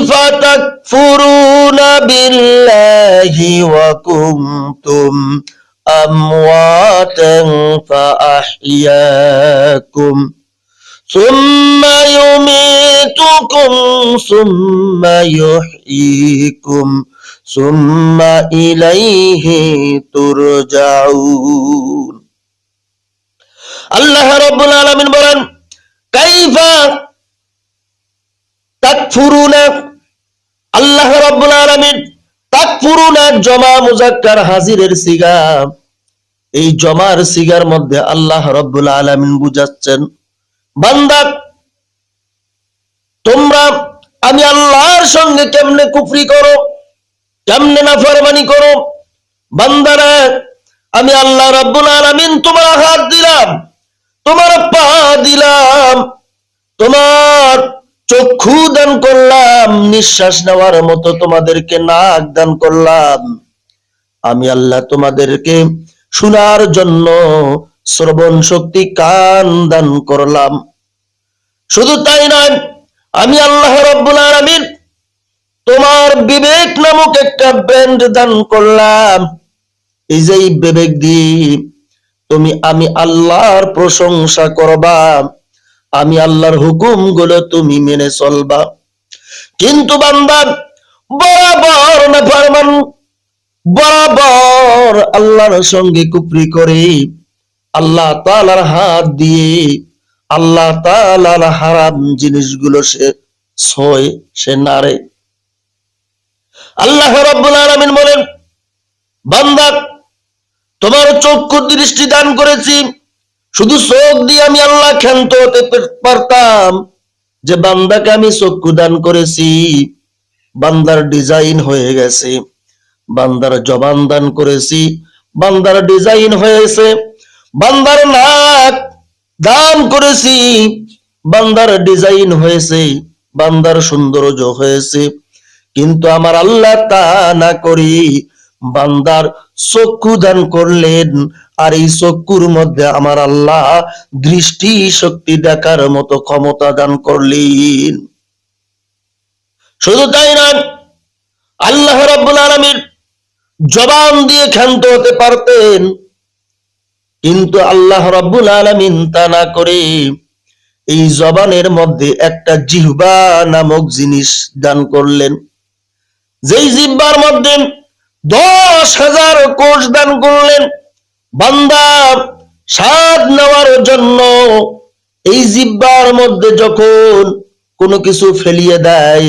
কাইফা তাকফুরুনা বিল্লাহি ওয়া কুনতুম আমওয়াতান ফাআহইয়াকুম সুম্মা ইউমীতুকুম সুম্মা ইউহয়ীকুম সুম্মা ইলাইহি তুরজাউন। আল্লাহ রাব্বুল আলামিন বলেন, কাইফা তাকফুরুনা, আল্লাহ রাব্বুল আলামিন তাকফুরুনা জমা মুযাক্কার হাজিরের সিগা, এই জমার সিগার মধ্যে আল্লাহ রাব্বুল আলামিন বুঝাচ্ছেন, বান্দা তোমরা আমি আল্লাহর সঙ্গে কেমনে কুফরি করো, কেমনে নাফরমানি করো। বান্দারা আমি আল্লাহ রাব্বুল আলামিন তোমার হাত দিলাম, তোমার পা দিলাম, তোমার চক্ষু দান করলাম, নিঃশ্বাস নেওয়ার মতো তোমাদেরকে নাক দান করলাম। আমি আল্লাহ তোমাদেরকে শোনার জন্য শ্রবণ শক্তি কান দান করলাম। শুধু তাই নয়, আমি আল্লাহ রাব্বুল আলামিন তোমার বিবেক নামক একটা ব্র্যান্ড দান করলাম। এই যে বিবেক দিয়ে তুমি আমি আল্লাহর প্রশংসা করবা, আমি আল্লাহর হুকুমগুলো তুমি মেনে চলবা। কিন্তু বান্দা বরাবর নাফরমান, বরাবর আল্লাহর সঙ্গে কুফরি করে, আল্লাহ তাআলার হাত দিয়ে আল্লাহ তাআলার হারাম জিনিসগুলো সে ছয়, সে নাড়ে। আল্লাহ রাব্বুল আলামিন বলেন, বান্দা তোমার চক্ষু দৃষ্টি দান করেছি, শুধু চোখ দিয়ে আমি আল্লাহ ক্ষান্ত হতে পারতাম যে বান্দাকে আমি চক্ষু দান করেছি, বান্দার ডিজাইন হয়ে গেছে। বান্দার জবান দান করেছি, বান্দার ডিজাইন হয়েছে। বান্দার নাক দান করেছি, বান্দার ডিজাইন হয়েছে, বান্দার সৌন্দর্য হয়েছে। কিন্তু আমার আল্লাহ তা না করি বান্দার চক্ষু দান করলেন, আর এই চক্ষুর মধ্যে আমার আল্লাহ দৃষ্টি শক্তি দেখার মতো ক্ষমতা দান করলেন। শুধু তাই না, আল্লাহ রাব্বুল আলামিন জবান দিয়ে ক্ষান্ত হতে পারতেন, কিন্তু আল্লাহ রাব্বুল আলামিন তা না করে এই জবানের মধ্যে একটা জিহ্বা নামক জিনিস দান করলেন। যেই জিহ্বার মধ্যে 10,000 কোষ দান করলেন। বান্দা স্বাদ নেওয়ার জন্য এই জিহ্বার মধ্যে যখন কোনো কিছু ফেলিয়ে দেয়,